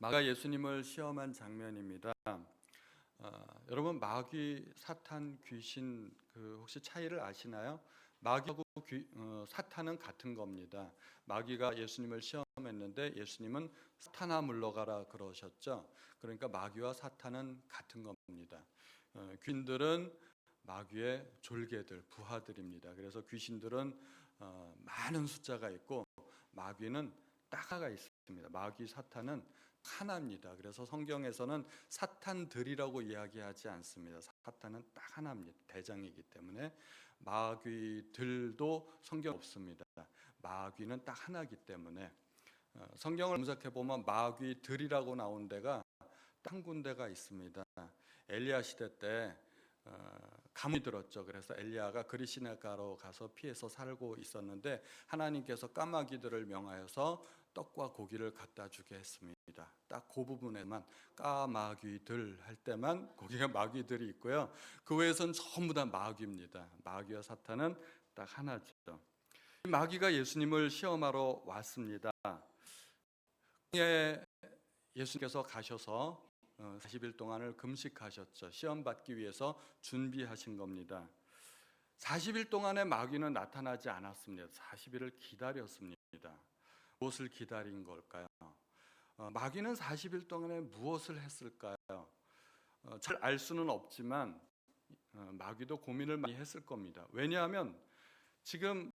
마귀가 예수님을 시험한 장면입니다. 여러분 마귀, 사탄, 귀신 혹시 차이를 아시나요? 마귀하고 사탄은 같은 겁니다. 마귀가 예수님을 시험했는데 예수님은 사탄아 물러가라 그러셨죠. 그러니까 마귀와 사탄은 같은 겁니다. 귀신들은 마귀의 졸개들, 부하들입니다. 그래서 귀신들은 많은 숫자가 있고 마귀는 딱 하나가 있습니다. 마귀, 사탄은 하나입니다. 그래서 성경에서는 사탄들이라고 이야기하지 않습니다. 사탄은 딱 하나입니다. 대장이기 때문에 마귀들도 성경 없습니다. 마귀는 딱 하나이기 때문에 성경을 검색해 보면 마귀들이라고 나온 데가 딱 한 군데가 있습니다. 엘리야 시대 때 가뭄이 들었죠. 그래서 엘리야가 그리시네가로 가서 피해서 살고 있었는데 하나님께서 까마귀들을 명하여서 떡과 고기를 갖다 주게 했습니다. 딱 그 부분에만 까마귀들 할 때만 거기가 마귀들이 있고요. 그 외에서는 전부 다 마귀입니다. 마귀와 사탄은 딱 하나죠. 마귀가 예수님을 시험하러 왔습니다. 예수님께서 가셔서 40일 동안을 금식하셨죠. 시험 받기 위해서 준비하신 겁니다. 40일 동안에 마귀는 나타나지 않았습니다. 40일을 기다렸습니다. 무엇을 기다린 걸까요? 마귀는 40일 동안에 무엇을 했을까요? 잘 알 수는 없지만 마귀도 고민을 많이 했을 겁니다. 왜냐하면 지금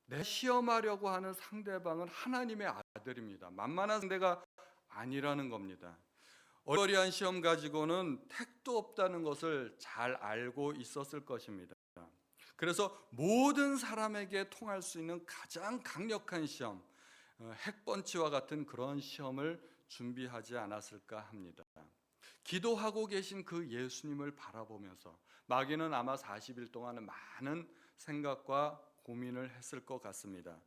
내 시험하려고 하는 상대방은 하나님의 아들입니다. 만만한 상대가 아니라는 겁니다. 어리어리한 시험 가지고는 택도 없다는 것을 잘 알고 있었을 것입니다. 그래서 모든 사람에게 통할 수 있는 가장 강력한 시험, 핵번치와 같은 그런 시험을 준비하지 않았을까 합니다. 기도하고 계신 그 예수님을 바라보면서 마귀는 아마 40일 동안 많은 생각과 고민을 했을 것 같습니다.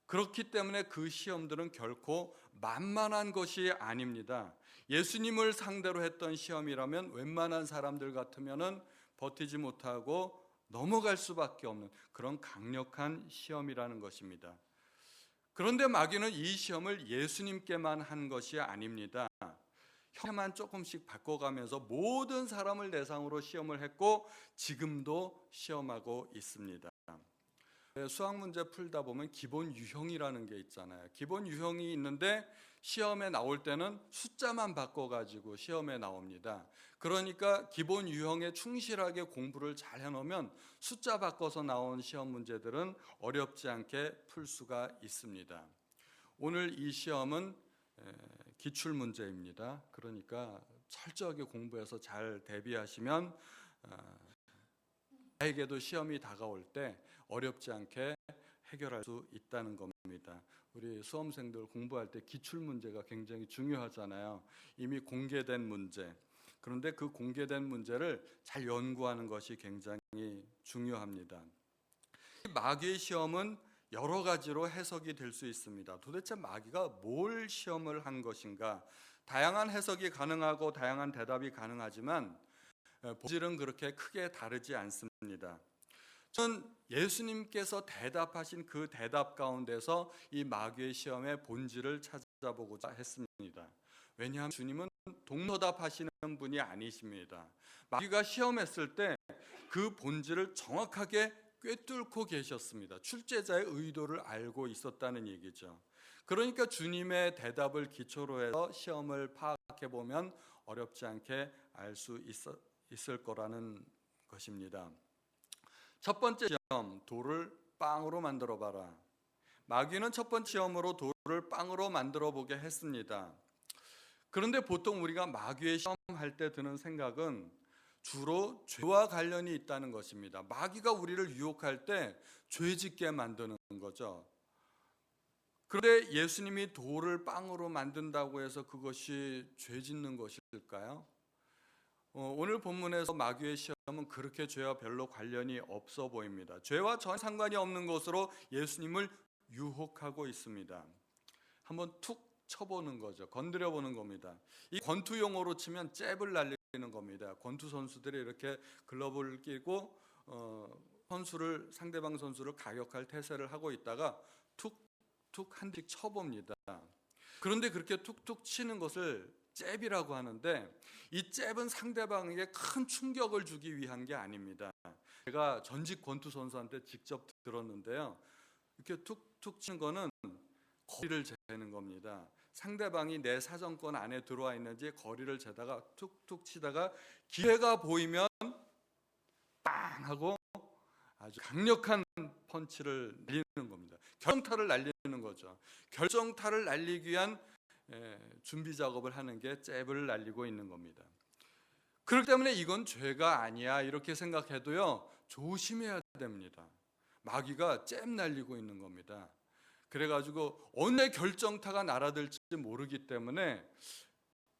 그렇기 때문에 그 시험들은 결코 만만한 것이 아닙니다. 예수님을 상대로 했던 시험이라면 웬만한 사람들 같으면은 버티지 못하고 넘어갈 수밖에 없는 그런 강력한 시험이라는 것입니다. 그런데 마귀는 이 시험을 예수님께만 한 것이 아닙니다. 형태만 조금씩 바꿔가면서 모든 사람을 대상으로 시험을 했고 지금도 시험하고 있습니다. 수학 문제 풀다 보면 기본 유형이라는 게 있잖아요. 기본 유형이 있는데 시험에 나올 때는 숫자만 바꿔가지고 시험에 나옵니다. 그러니까 기본 유형에 충실하게 공부를 잘 해놓으면 숫자 바꿔서 나온 시험 문제들은 어렵지 않게 풀 수가 있습니다. 오늘 이 시험은 기출 문제입니다. 그러니까 철저하게 공부해서 잘 대비하시면 나에게도 시험이 다가올 때 어렵지 않게 해결할 수 있다는 겁니다. 우리 수험생들 공부할 때 기출 문제가 굉장히 중요하잖아요. 이미 공개된 문제. 그런데 그 공개된 문제를 잘 연구하는 것이 굉장히 중요합니다. 마귀의 시험은 여러 가지로 해석이 될 수 있습니다. 도대체 마귀가 뭘 시험을 한 것인가? 다양한 해석이 가능하고 다양한 대답이 가능하지만 본질은 그렇게 크게 다르지 않습니다. 저는 예수님께서 대답하신 그 대답 가운데서 이 마귀의 시험의 본질을 찾아보고자 했습니다. 왜냐하면 주님은 동서답하시는 분이 아니십니다. 마귀가 시험했을 때 그 본질을 정확하게 꿰뚫고 계셨습니다. 출제자의 의도를 알고 있었다는 얘기죠. 그러니까 주님의 대답을 기초로 해서 시험을 파악해 보면 어렵지 않게 알 수 있을 거라는 것입니다. 첫 번째 시험, 돌을 빵으로 만들어 봐라. 마귀는 첫 번째 시험으로 돌을 빵으로 만들어 보게 했습니다. 그런데 보통 우리가 마귀의 시험할 때 드는 생각은 주로 죄와 관련이 있다는 것입니다. 마귀가 우리를 유혹할 때 죄짓게 만드는 거죠. 그런데 예수님이 돌을 빵으로 만든다고 해서 그것이 죄짓는 것일까요? 오늘 본문에서 마귀의 시험은 그렇게 죄와 별로 관련이 없어 보입니다. 죄와 전혀 상관이 없는 것으로 예수님을 유혹하고 있습니다. 한번 툭 쳐보는 거죠. 건드려보는 겁니다. 이 권투 용어로 치면 잽을 날리는 겁니다. 권투 선수들이 이렇게 글러브를 끼고 상대방 선수를 가격할 태세를 하고 있다가 툭툭 한 씩 쳐봅니다. 그런데 그렇게 툭툭 치는 것을 잽이라고 하는데, 이 잽은 상대방에게 큰 충격을 주기 위한 게 아닙니다. 제가 전직 권투 선수한테 직접 들었는데요, 이렇게 툭툭 치는 거는 거리를 재는 겁니다. 상대방이 내 사정권 안에 들어와 있는지 거리를 재다가 툭툭 치다가 기회가 보이면 빵 하고 아주 강력한 펀치를 날리는 겁니다. 결정타를 날리는 거죠. 결정타를 날리기 위한 준비 작업을 하는 게 잽을 날리고 있는 겁니다. 그렇기 때문에 이건 죄가 아니야 이렇게 생각해도요, 조심해야 됩니다. 마귀가 잽 날리고 있는 겁니다. 그래가지고 어느 결정타가 날아들지 모르기 때문에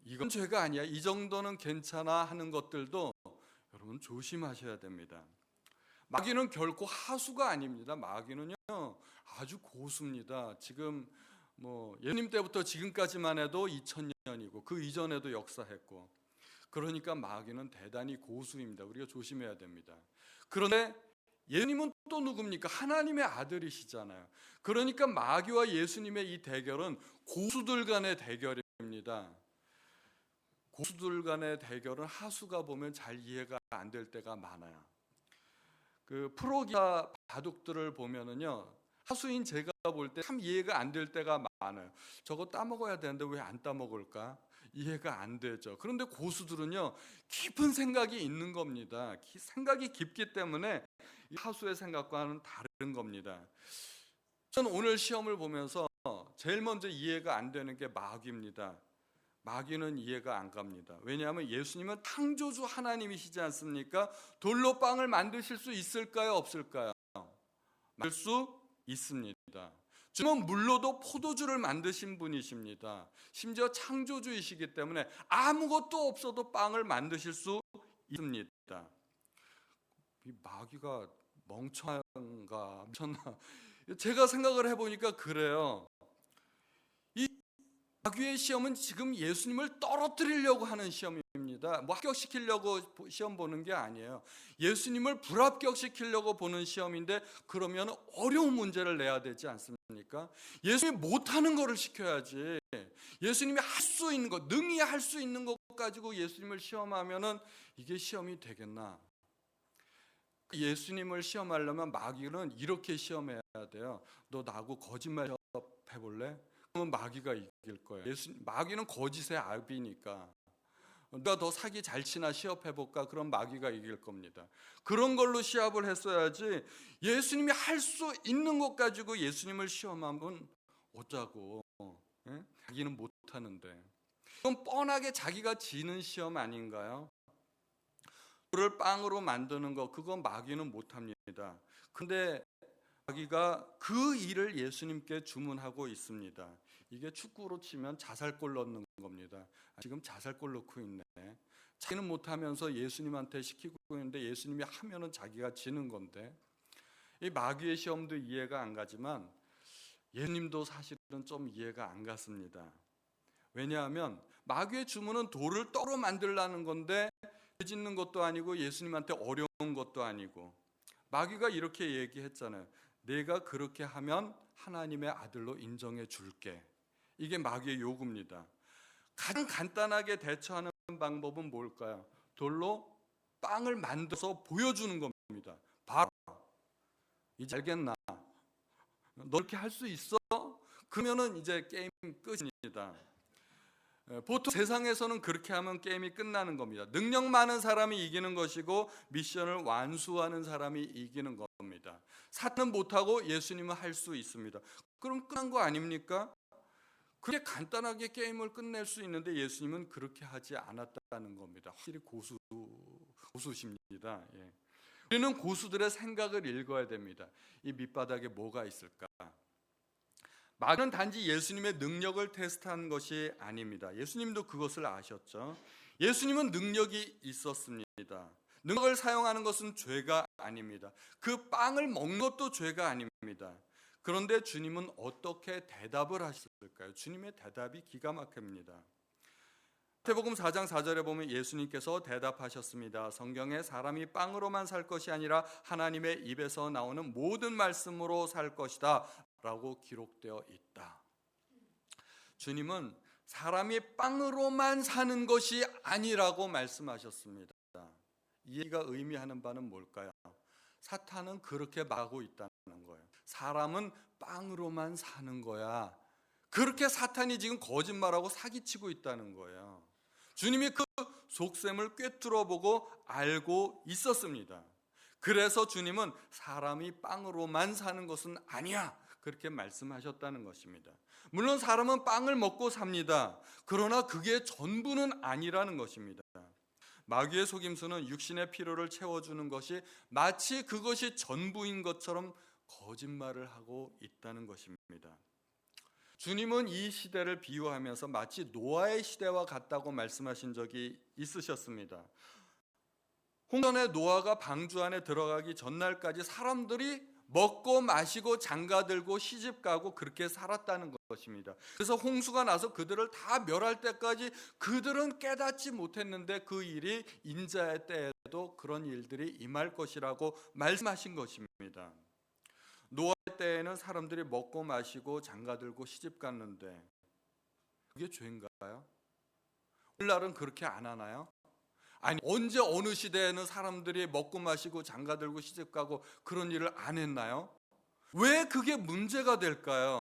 이건 죄가 아니야, 이 정도는 괜찮아 하는 것들도 여러분 조심하셔야 됩니다. 마귀는 결코 하수가 아닙니다. 마귀는요 아주 고수입니다. 지금 예수님 때부터 지금까지만 해도 2000년이고 그 이전에도 역사했고, 그러니까 마귀는 대단히 고수입니다. 우리가 조심해야 됩니다. 그런데 예수님은 또 누굽니까? 하나님의 아들이시잖아요. 그러니까 마귀와 예수님의 이 대결은 고수들 간의 대결입니다. 고수들 간의 대결은 하수가 보면 잘 이해가 안 될 때가 많아요. 그 프로기사 바둑들을 보면은요, 하수인 제가 볼 때 참 이해가 안 될 때가 많아요. 저거 따먹어야 되는데 왜 안 따먹을까? 이해가 안 되죠. 그런데 고수들은요, 깊은 생각이 있는 겁니다. 생각이 깊기 때문에 하수의 생각과는 다른 겁니다. 저는 오늘 시험을 보면서 제일 먼저 이해가 안 되는 게 마귀입니다. 마귀는 이해가 안 갑니다. 왜냐하면 예수님은 창조주 하나님이시지 않습니까? 돌로 빵을 만드실 수 있을까요? 없을까요? 만들 수 있습니다. 주님은 물로도 포도주를 만드신 분이십니다. 심지어 창조주이시기 때문에 아무것도 없어도 빵을 만드실 수 있습니다. 이 마귀가 멍청한가 미쳤나? 제가 생각을 해보니까 그래요. 이 마귀의 시험은 지금 예수님을 떨어뜨리려고 하는 시험입니다. 합격시키려고 시험 보는 게 아니에요. 예수님을 불합격시키려고 보는 시험인데, 그러면 어려운 문제를 내야 되지 않습니까? 예수님이 못하는 거를 시켜야지. 예수님이 할 수 있는 것, 능히 할 수 있는 것 가지고 예수님을 시험하면은 이게 시험이 되겠나? 예수님을 시험하려면 마귀는 이렇게 시험해야 돼요. 너 나하고 거짓말 해볼래? 그러면 마귀가 이길 거예요. 마귀는 거짓의 아비니까. 누가 더 사기 잘 치나 시합해볼까? 그럼 마귀가 이길 겁니다. 그런 걸로 시합을 했어야지, 예수님이 할 수 있는 것 가지고 예수님을 시험하면 어쩌고. 예? 자기는 못하는데. 그건 뻔하게 자기가 지는 시험 아닌가요? 돌을 빵으로 만드는 거, 그건 마귀는 못합니다. 근데 마귀가 그 일을 예수님께 주문하고 있습니다. 이게 축구로 치면 자살골 넣는 겁니다. 지금 자살골 넣고 있네. 자기는 못하면서 예수님한테 시키고 있는데 예수님이 하면은 자기가 지는 건데, 이 마귀의 시험도 이해가 안 가지만 예수님도 사실은 좀 이해가 안 갔습니다. 왜냐하면 마귀의 주문은 돌을 떡으로 만들라는 건데 짓는 것도 아니고 예수님한테 어려운 것도 아니고, 마귀가 이렇게 얘기했잖아요. 내가 그렇게 하면 하나님의 아들로 인정해 줄게. 이게 마귀의 요구입니다. 가장 간단하게 대처하는 방법은 뭘까요? 돌로 빵을 만들어서 보여주는 겁니다. 봐라, 이제 알겠나? 너 이렇게 할 수 있어? 그러면은 이제 게임 끝입니다. 보통 세상에서는 그렇게 하면 게임이 끝나는 겁니다. 능력 많은 사람이 이기는 것이고 미션을 완수하는 사람이 이기는 겁니다. 사탄은 못하고 예수님은 할 수 있습니다. 그럼 끝난 거 아닙니까? 그렇게 간단하게 게임을 끝낼 수 있는데 예수님은 그렇게 하지 않았다는 겁니다. 확실히 고수십니다. 예. 우리는 고수들의 생각을 읽어야 됩니다. 이 밑바닥에 뭐가 있을까? 마귀는 단지 예수님의 능력을 테스트한 것이 아닙니다. 예수님도 그것을 아셨죠. 예수님은 능력이 있었습니다. 능력을 사용하는 것은 죄가 아닙니다. 그 빵을 먹는 것도 죄가 아닙니다. 그런데 주님은 어떻게 대답을 하셨을까요? 주님의 대답이 기가 막힙니다. 마태복음 4장 4절에 보면 예수님께서 대답하셨습니다. 성경에 사람이 빵으로만 살 것이 아니라 하나님의 입에서 나오는 모든 말씀으로 살 것이다 라고 기록되어 있다. 주님은 사람이 빵으로만 사는 것이 아니라고 말씀하셨습니다. 이 얘기가 의미하는 바는 뭘까요? 사탄은 그렇게 말하고 있다는 거예요. 사람은 빵으로만 사는 거야. 그렇게 사탄이 지금 거짓말하고 사기치고 있다는 거예요. 주님이 그 속셈을 꿰뚫어 보고 알고 있었습니다. 그래서 주님은 사람이 빵으로만 사는 것은 아니야, 그렇게 말씀하셨다는 것입니다. 물론 사람은 빵을 먹고 삽니다. 그러나 그게 전부는 아니라는 것입니다. 마귀의 속임수는 육신의 필요를 채워주는 것이 마치 그것이 전부인 것처럼 거짓말을 하고 있다는 것입니다. 주님은 이 시대를 비유하면서 마치 노아의 시대와 같다고 말씀하신 적이 있으셨습니다. 홍전에 노아가 방주 안에 들어가기 전날까지 사람들이 먹고 마시고 장가들고 시집가고 그렇게 살았다는 것입니다. 그래서 홍수가 나서 그들을 다 멸할 때까지 그들은 깨닫지 못했는데 그 일이 인자의 때에도 그런 일들이 임할 것이라고 말씀하신 것입니다. 노아의 때에는 사람들이 먹고 마시고 장가들고 시집갔는데 그게 죄인가요? 오늘날은 그렇게 안 하나요? 아니, 언제 어느 시대에는 사람들이 먹고 마시고 장가들고 시집가고 그런 일을 안 했나요? 왜 그게 문제가 될까요?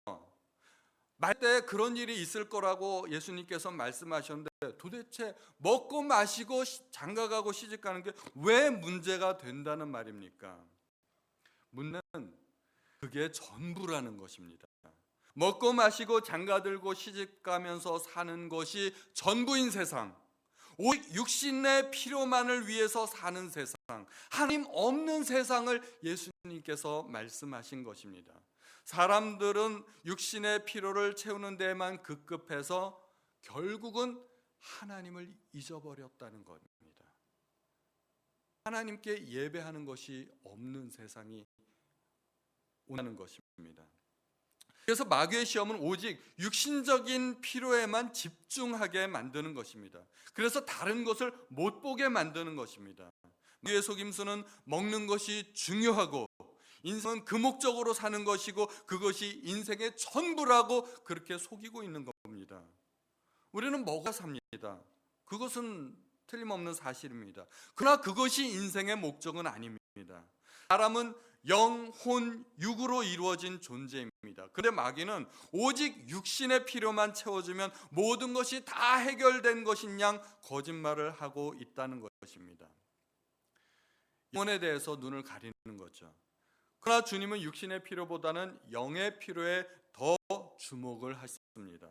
말때 그런 일이 있을 거라고 예수님께서 말씀하셨는데 도대체 먹고 마시고 장가가고 시집가는 게 왜 문제가 된다는 말입니까? 문제는 그게 전부라는 것입니다. 먹고 마시고 장가들고 시집가면서 사는 것이 전부인 세상, 오직 육신의 필요만을 위해서 사는 세상, 하나님 없는 세상을 예수님께서 말씀하신 것입니다. 사람들은 육신의 필요를 채우는 데만 급급해서 결국은 하나님을 잊어버렸다는 겁니다. 하나님께 예배하는 것이 없는 세상이 오는 것입니다. 그래서 마귀의 시험은 오직 육신적인 필요에만 집중하게 만드는 것입니다. 그래서 다른 것을 못 보게 만드는 것입니다. 마귀의 속임수는 먹는 것이 중요하고 인생은 그 목적으로 사는 것이고 그것이 인생의 전부라고 그렇게 속이고 있는 겁니다. 우리는 먹어 삽니다. 그것은 틀림없는 사실입니다. 그러나 그것이 인생의 목적은 아닙니다. 사람은 영, 혼, 육으로 이루어진 존재입니다. 그런데 마귀는 오직 육신의 필요만 채워주면 모든 것이 다 해결된 것인 양 거짓말을 하고 있다는 것입니다. 영혼에 대해서 눈을 가리는 거죠. 그러나 주님은 육신의 필요보다는 영의 필요에 더 주목을 하십니다.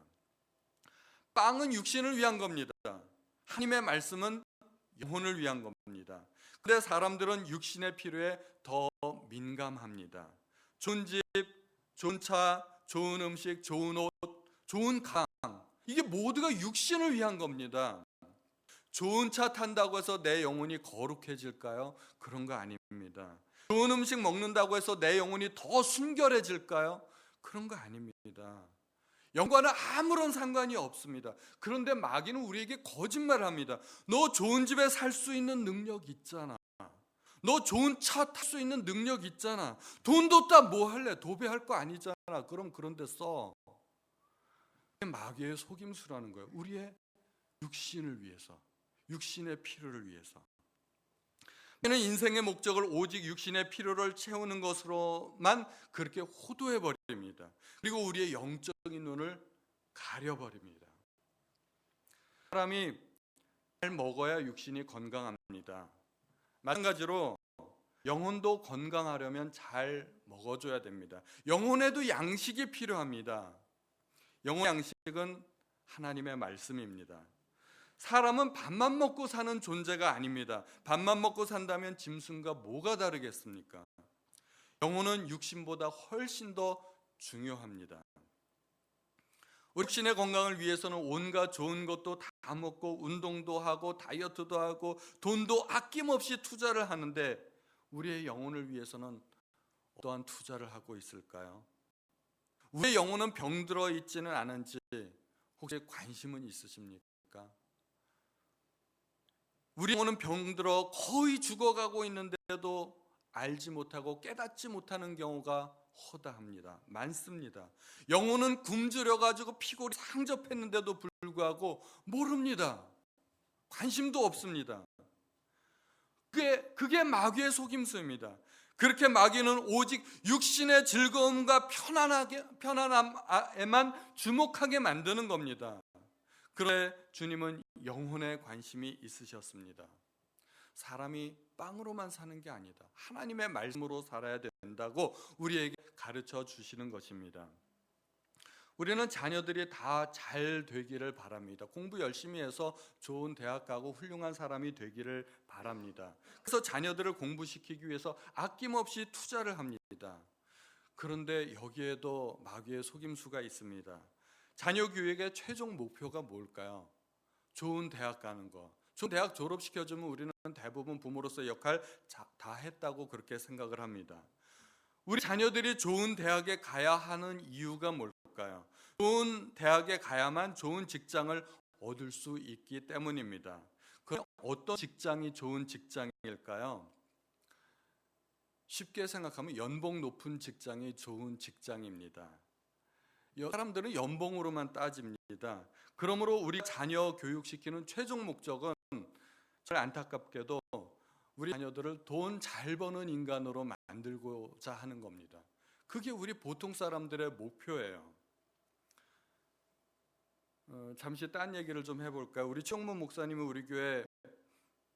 빵은 육신을 위한 겁니다. 하나님의 말씀은 영혼을 위한 겁니다. 그런데 사람들은 육신의 필요에 더 민감합니다. 좋은 집, 좋은 차, 좋은 음식, 좋은 옷, 좋은 가방, 이게 모두가 육신을 위한 겁니다. 좋은 차 탄다고 해서 내 영혼이 거룩해질까요? 그런 거 아닙니다. 좋은 음식 먹는다고 해서 내 영혼이 더 순결해질까요? 그런 거 아닙니다. 영과는 아무런 상관이 없습니다. 그런데 마귀는 우리에게 거짓말을 합니다. 너 좋은 집에 살 수 있는 능력 있잖아. 너 좋은 차 탈 수 있는 능력 있잖아. 돈 뒀다 뭐 할래? 도배할 거 아니잖아. 그럼 그런 데 써. 마귀의 속임수라는 거예요. 우리의 육신을 위해서, 육신의 필요를 위해서. 우리는 인생의 목적을 오직 육신의 필요를 채우는 것으로만 그렇게 호도해 버립니다. 그리고 우리의 영적인 눈을 가려버립니다. 사람이 잘 먹어야 육신이 건강합니다. 마찬가지로 영혼도 건강하려면 잘 먹어줘야 됩니다. 영혼에도 양식이 필요합니다. 영혼 양식은 하나님의 말씀입니다. 사람은 밥만 먹고 사는 존재가 아닙니다. 밥만 먹고 산다면 짐승과 뭐가 다르겠습니까? 영혼은 육신보다 훨씬 더 중요합니다. 육신의 건강을 위해서는 온갖 좋은 것도 다 먹고 운동도 하고 다이어트도 하고 돈도 아낌없이 투자를 하는데 우리의 영혼을 위해서는 어떠한 투자를 하고 있을까요? 우리의 영혼은 병들어 있지는 않은지 혹시 관심은 있으십니까? 우리 영혼은 병들어 거의 죽어가고 있는데도 알지 못하고 깨닫지 못하는 경우가 허다합니다. 많습니다. 영혼은 굶주려 가지고 피골이 상접했는데도 불구하고 모릅니다. 관심도 없습니다. 그게 마귀의 속임수입니다. 그렇게 마귀는 오직 육신의 즐거움과 편안함에만 주목하게 만드는 겁니다. 그런데 주님은 영혼에 관심이 있으셨습니다. 사람이 빵으로만 사는 게 아니다. 하나님의 말씀으로 살아야 된다고 우리에게 가르쳐 주시는 것입니다. 우리는 자녀들이 다 잘 되기를 바랍니다. 공부 열심히 해서 좋은 대학 가고 훌륭한 사람이 되기를 바랍니다. 그래서 자녀들을 공부시키기 위해서 아낌없이 투자를 합니다. 그런데 여기에도 마귀의 속임수가 있습니다. 자녀 교육의 최종 목표가 뭘까요? 좋은 대학 가는 거. 좋은 대학 졸업시켜주면 우리는 대부분 부모로서의 역할 다 했다고 그렇게 생각을 합니다. 우리 자녀들이 좋은 대학에 가야 하는 이유가 뭘까요? 좋은 대학에 가야만 좋은 직장을 얻을 수 있기 때문입니다. 그럼 어떤 직장이 좋은 직장일까요? 쉽게 생각하면 연봉 높은 직장이 좋은 직장입니다. 사람들은 연봉으로만 따집니다. 그러므로 우리 자녀 교육시키는 최종 목적은 정말 안타깝게도 우리 자녀들을 돈 잘 버는 인간으로 만들고자 하는 겁니다. 그게 우리 보통 사람들의 목표예요. 잠시 딴 얘기를 좀 해볼까요? 우리 최홍문 목사님은 우리 교회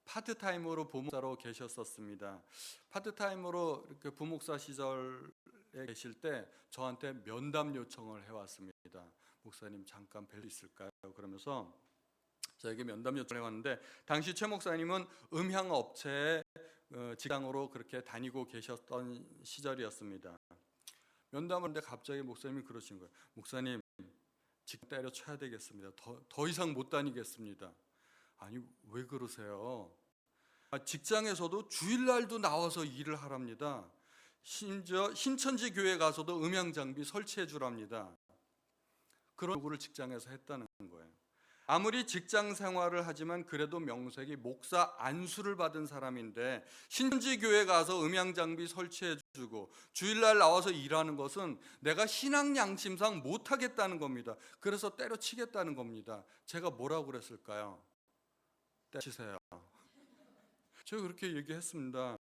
파트타임으로 부목사로 계셨었습니다. 파트타임으로 이렇게 부목사 시절에 계실 때 저한테 면담 요청을 해왔습니다. 목사님 잠깐 뵐 수 있을까요? 그러면서 저에게 면담 요청을 해왔는데 당시 최 목사님은 음향업체에 직장으로 그렇게 다니고 계셨던 시절이었습니다. 면담을 하는데 갑자기 목사님이 그러신 거예요. 목사님 직장 때려쳐야 되겠습니다. 더 이상 못 다니겠습니다. 아니 왜 그러세요? 직장에서도 주일날도 나와서 일을 하랍니다. 심지어 신천지 교회 가서도 음향 장비 설치해 주랍니다. 그런 요구를 직장에서 했다는 거예요. 아무리 직장 생활을 하지만 그래도 명색이 목사 안수를 받은 사람인데 신천지 교회 가서 음향 장비 설치해 주고 주일날 나와서 일하는 것은 내가 신앙 양심상 못 하겠다는 겁니다. 그래서 때려치겠다는 겁니다. 제가 뭐라고 그랬을까요? 때려치세요. 제가 그렇게 얘기했습니다.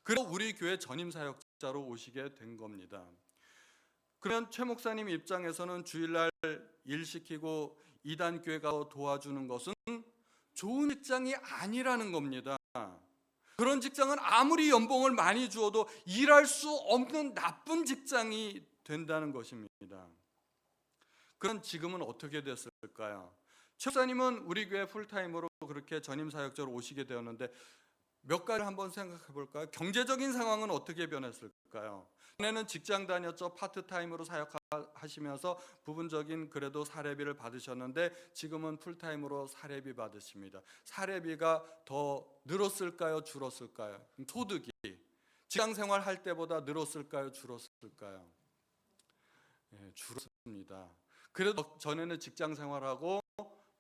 그래서 우리 교회 전임 사역자로 오시게 된 겁니다. 그러면 최 목사님 입장에서는 주일날 일 시키고 이단 교회 가서 도와주는 것은 좋은 직장이 아니라는 겁니다. 그런 직장은 아무리 연봉을 많이 주어도 일할 수 없는 나쁜 직장이 된다는 것입니다. 그럼 지금은 어떻게 됐을까요? 최 목사님은 우리 교회 풀타임으로 그렇게 전임 사역자로 오시게 되었는데 몇 가지를 한번 생각해 볼까요? 경제적인 상황은 어떻게 변했을까요? 전에는 직장 다녔죠. 파트타임으로 사역하시면서 부분적인 그래도 사례비를 받으셨는데 지금은 풀타임으로 사례비 받으십니다. 사례비가 더 늘었을까요? 줄었을까요? 소득이 직장 생활할 때보다 늘었을까요? 줄었을까요? 줄었습니다. 그래도 전에는 직장 생활하고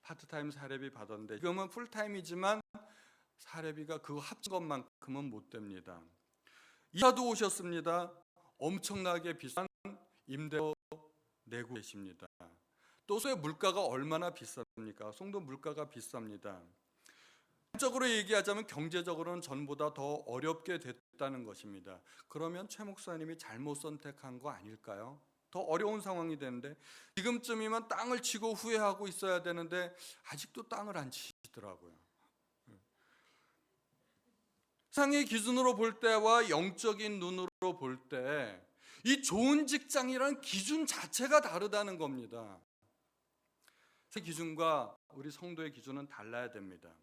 파트타임 사례비 받았는데 지금은 풀타임이지만 사례비가 그거 합친 것만큼은 못 됩니다. 이사도 오셨습니다. 엄청나게 비싼 임대료 내고 계십니다. 또 소의 물가가 얼마나 비쌉니까? 송도 물가가 비쌉니다. 한적으로 얘기하자면 경제적으로는 전보다 더 어렵게 됐다는 것입니다. 그러면 최 목사님이 잘못 선택한 거 아닐까요? 더 어려운 상황이 되는데 지금쯤이면 땅을 치고 후회하고 있어야 되는데 아직도 땅을 안 치시더라고요. 세상의 기준으로 볼 때와 영적인 눈으로 볼 때 이 좋은 직장이라는 기준 자체가 다르다는 겁니다. 그 기준과 우리 성도의 기준은 달라야 됩니다.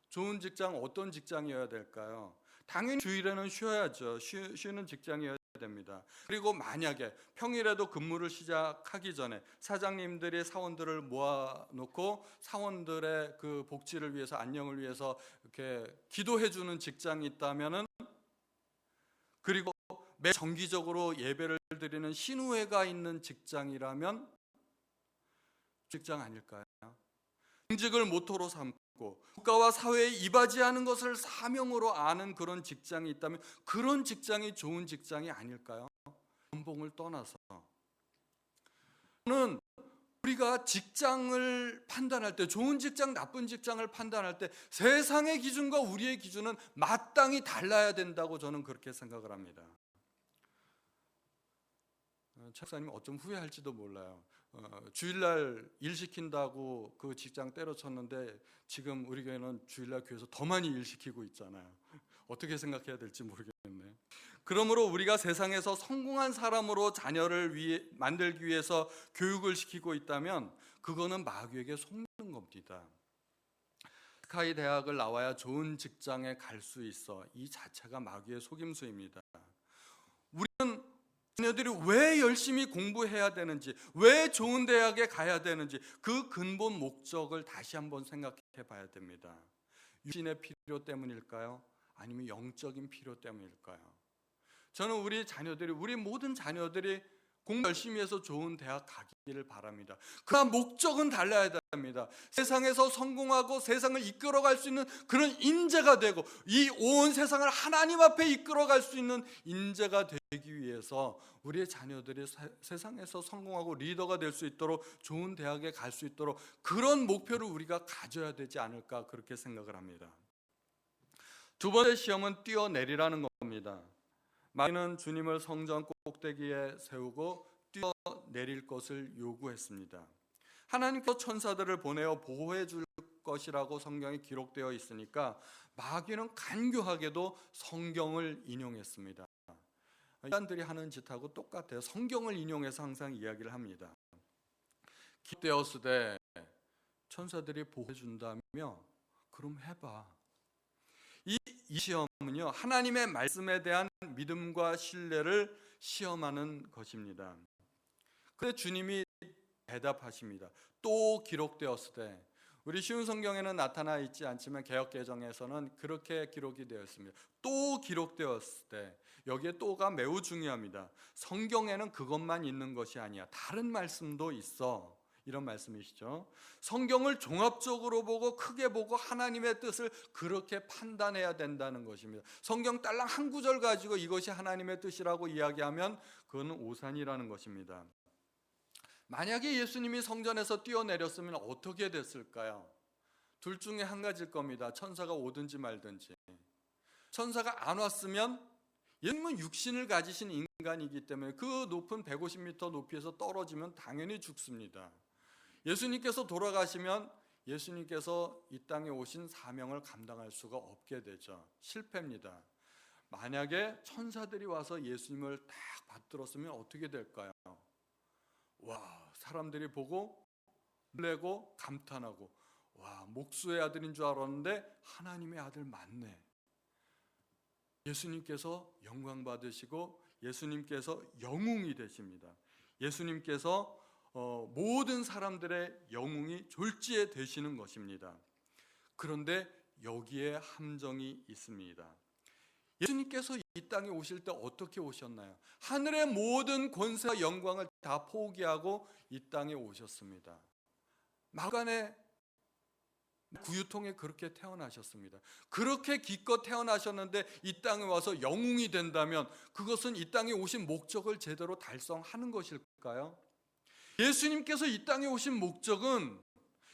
좋은 직장 어떤 직장이어야 될까요? 당연히 주일에는 쉬어야죠. 쉬는 직장이어야 됩니다. 그리고 만약에 평일에도 근무를 시작하기 전에 사장님들이 사원들을 모아놓고 사원들의 그 복지를 위해서 안녕을 위해서 이렇게 기도해주는 직장이 있다면은 그리고 매 정기적으로 예배를 드리는 신우회가 있는 직장이라면 직장 아닐까요? 공직을 모토로 삼고 국가와 사회에 이바지하는 것을 사명으로 아는 그런 직장이 있다면 그런 직장이 좋은 직장이 아닐까요? 연봉을 떠나서 저는 우리가 직장을 판단할 때, 좋은 직장, 나쁜 직장을 판단할 때 세상의 기준과 우리의 기준은 마땅히 달라야 된다고 저는 그렇게 생각을 합니다. 책사님 어쩜 후회할지도 몰라요. 주일날 일 시킨다고 그 직장 때려쳤는데 지금 우리 교회는 주일날 교회에서 더 많이 일 시키고 있잖아요. 어떻게 생각해야 될지 모르겠네. 그러므로 우리가 세상에서 성공한 사람으로 자녀를 만들기 위해서 교육을 시키고 있다면 그거는 마귀에게 속는 겁니다. 스카이 대학을 나와야 좋은 직장에 갈 수 있어. 이 자체가 마귀의 속임수입니다. 우리는 자녀들이 왜 열심히 공부해야 되는지, 왜 좋은 대학에 가야 되는지 그 근본 목적을 다시 한번 생각해 봐야 됩니다. 육신의 필요 때문일까요? 아니면 영적인 필요 때문일까요? 저는 우리 모든 자녀들이 공부 열심히 해서 좋은 대학 가기를 바랍니다. 그러나 목적은 달라야 됩니다. 세상에서 성공하고 세상을 이끌어갈 수 있는 그런 인재가 되고 이 온 세상을 하나님 앞에 이끌어갈 수 있는 인재가 되기 위해서 우리의 자녀들이 세상에서 성공하고 리더가 될 수 있도록 좋은 대학에 갈 수 있도록 그런 목표를 우리가 가져야 되지 않을까 그렇게 생각을 합니다. 두 번째 시험은 뛰어내리라는 겁니다. 마귀는 주님을 성전 꼭대기에 세우고 뛰어내릴 것을 요구했습니다. 하나님께서 천사들을 보내어 보호해 줄 것이라고 성경에 기록되어 있으니까 마귀는 간교하게도 성경을 인용했습니다. 인간들이 하는 짓하고 똑같아요. 성경을 인용해서 항상 이야기를 합니다. 기록되었을 때 천사들이 보호해 준다며 그럼 해봐. 이 시험은요, 하나님의 말씀에 대한 믿음과 신뢰를 시험하는 것입니다. 그런데 주님이 대답하십니다. 또 기록되었을 때, 우리 쉬운 성경에는 나타나 있지 않지만 개역개정에서는 그렇게 기록이 되어 있습니다. 또 기록되었을 때, 여기에 또가 매우 중요합니다. 성경에는 그것만 있는 것이 아니야. 다른 말씀도 있어. 이런 말씀이시죠. 성경을 종합적으로 보고 크게 보고 하나님의 뜻을 그렇게 판단해야 된다는 것입니다. 성경 딸랑 한 구절 가지고 이것이 하나님의 뜻이라고 이야기하면 그건 오산이라는 것입니다. 만약에 예수님이 성전에서 뛰어내렸으면 어떻게 됐을까요? 둘 중에 한 가지일 겁니다. 천사가 오든지 말든지. 천사가 안 왔으면 예수님은 육신을 가지신 인간이기 때문에 그 높은 150m 높이에서 떨어지면 당연히 죽습니다. 예수님께서 돌아가시면 예수님께서 이 땅에 오신 사명을 감당할 수가 없게 되죠. 실패입니다. 만약에 천사들이 와서 예수님을 딱 받들었으면 어떻게 될까요? 와, 사람들이 보고 놀래고 감탄하고, 와, 목수의 아들인 줄 알았는데 하나님의 아들 맞네. 예수님께서 영광 받으시고 예수님께서 영웅이 되십니다. 예수님께서 모든 사람들의 영웅이 졸지에 되시는 것입니다. 그런데 여기에 함정이 있습니다. 예수님께서 이 땅에 오실 때 어떻게 오셨나요? 하늘의 모든 권세와 영광을 다 포기하고 이 땅에 오셨습니다. 마간의 구유통에 그렇게 태어나셨습니다. 그렇게 기껏 태어나셨는데 이 땅에 와서 영웅이 된다면 그것은 이 땅에 오신 목적을 제대로 달성하는 것일까요? 예수님께서 이 땅에 오신 목적은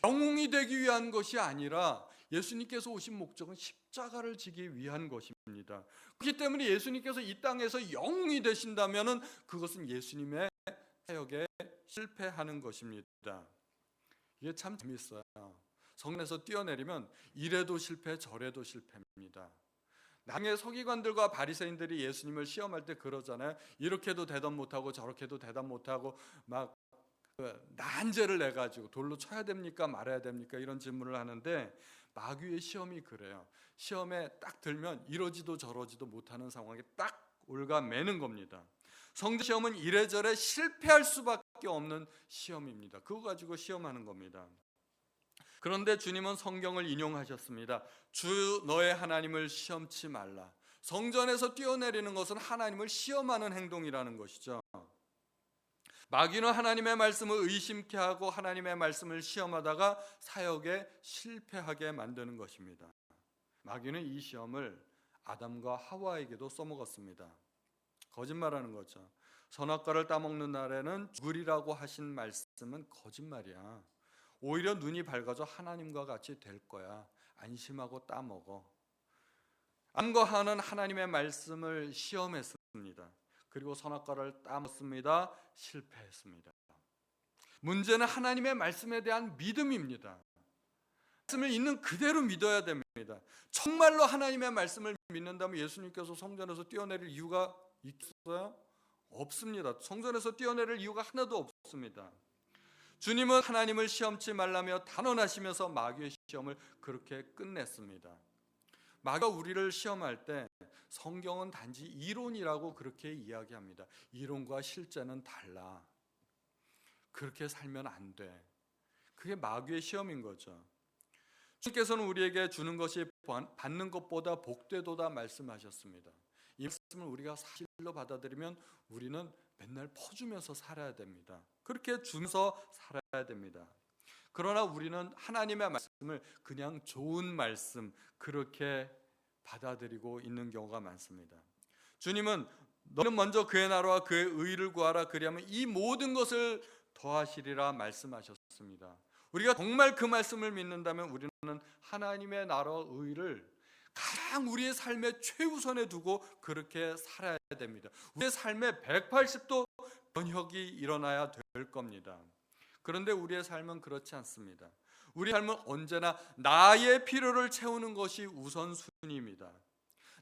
영웅이 되기 위한 것이 아니라 예수님께서 오신 목적은 십자가를 지기 위한 것입니다. 그렇기 때문에 예수님께서 이 땅에서 영웅이 되신다면 그것은 예수님의 사역에 실패하는 것입니다. 이게 참 재밌어요. 성전에서 뛰어내리면 이래도 실패 저래도 실패입니다. 나중에 서기관들과 바리새인들이 예수님을 시험할 때 그러잖아요. 이렇게도 대답 못하고 저렇게도 대답 못하고 막 난제를 내가지고 돌로 쳐야 됩니까 말아야 됩니까 이런 질문을 하는데 마귀의 시험이 그래요. 시험에 딱 들면 이러지도 저러지도 못하는 상황에 딱 올가매는 겁니다. 성전 시험은 이래저래 실패할 수밖에 없는 시험입니다. 그거 가지고 시험하는 겁니다. 그런데 주님은 성경을 인용하셨습니다. 주 너의 하나님을 시험치 말라. 성전에서 뛰어내리는 것은 하나님을 시험하는 행동이라는 것이죠. 마귀는 하나님의 말씀을 의심케 하고 하나님의 말씀을 시험하다가 사역에 실패하게 만드는 것입니다. 마귀는 이 시험을 아담과 하와에게도 써먹었습니다. 거짓말하는 거죠. 선악과를 따먹는 날에는 죽으리라고 하신 말씀은 거짓말이야. 오히려 눈이 밝아져 하나님과 같이 될 거야. 안심하고 따먹어. 암과 하는 하나님의 말씀을 시험했습니다. 그리고 선악과를 따먹습니다. 실패했습니다. 문제는 하나님의 말씀에 대한 믿음입니다. 말씀을 있는 그대로 믿어야 됩니다. 정말로 하나님의 말씀을 믿는다면 예수님께서 성전에서 뛰어내릴 이유가 있어요? 없습니다. 성전에서 뛰어내릴 이유가 하나도 없습니다. 주님은 하나님을 시험치 말라며 단언하시면서 마귀의 시험을 그렇게 끝냈습니다. 마귀가 우리를 시험할 때 성경은 단지 이론이라고 그렇게 이야기합니다. 이론과 실제는 달라. 그렇게 살면 안 돼. 그게 마귀의 시험인 거죠. 주님께서는 우리에게 주는 것이 받는 것보다 복되도다 말씀하셨습니다. 이 말씀을 우리가 사실로 받아들이면 우리는 맨날 퍼주면서 살아야 됩니다. 그렇게 주면서 살아야 됩니다. 그러나 우리는 하나님의 말씀을 그냥 좋은 말씀 그렇게 받아들이고 있는 경우가 많습니다. 주님은 너는 먼저 그의 나라와 그의 의를 구하라 그리하면 이 모든 것을 더하시리라 말씀하셨습니다. 우리가 정말 그 말씀을 믿는다면 우리는 하나님의 나라와 의를 가장 우리의 삶의 최우선에 두고 그렇게 살아야 됩니다. 우리의 삶에 180도 변혁이 일어나야 될 겁니다. 그런데 우리의 삶은 그렇지 않습니다. 우리 삶은 언제나 나의 필요를 채우는 것이 우선순위입니다.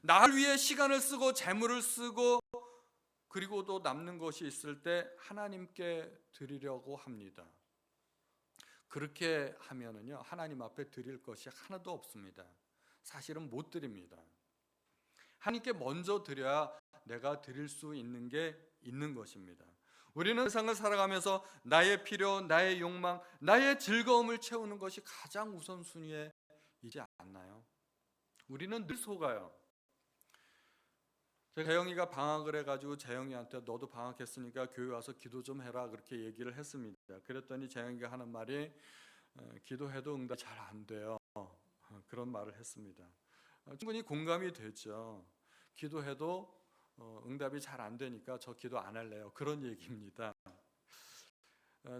나를 위해 시간을 쓰고 재물을 쓰고 그리고 또 남는 것이 있을 때 하나님께 드리려고 합니다. 그렇게 하면은요 하나님 앞에 드릴 것이 하나도 없습니다. 사실은 못 드립니다. 하나님께 먼저 드려야 내가 드릴 수 있는 게 있는 것입니다. 우리는 세상을 살아가면서 나의 필요, 나의 욕망, 나의 즐거움을 채우는 것이 가장 우선순위에 있지 않나요? 우리는 늘 속아요. 재영이가 방학을 해가지고 재영이한테 너도 방학했으니까 교회 와서 기도 좀 해라 그렇게 얘기를 했습니다. 그랬더니 재영이가 하는 말이 기도해도 응답이 잘 안 돼요. 그런 말을 했습니다. 충분히 공감이 되죠. 기도해도 응답이 잘 안 되니까 저 기도 안 할래요. 그런 얘기입니다.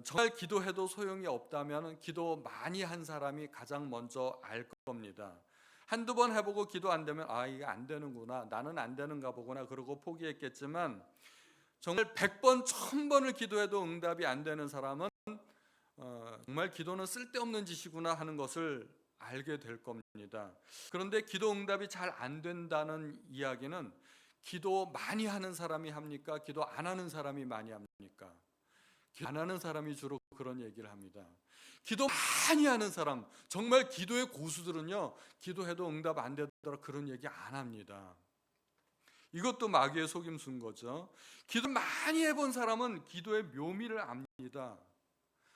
정말 기도해도 소용이 없다면 기도 많이 한 사람이 가장 먼저 알 겁니다. 한두 번 해보고 기도 안 되면 이게 안 되는구나, 나는 안 되는가 보구나 그러고 포기했겠지만 정말 100번, 1000번을 기도해도 응답이 안 되는 사람은 정말 기도는 쓸데없는 짓이구나 하는 것을 알게 될 겁니다. 그런데 기도 응답이 잘 안 된다는 이야기는 기도 많이 하는 사람이 합니까? 기도 안 하는 사람이 많이 합니까? 기도 안 하는 사람이 주로 그런 얘기를 합니다. 기도 많이 하는 사람, 정말 기도의 고수들은요 기도해도 응답 안 되더라 그런 얘기 안 합니다. 이것도 마귀의 속임수인 거죠. 기도 많이 해본 사람은 기도의 묘미를 압니다.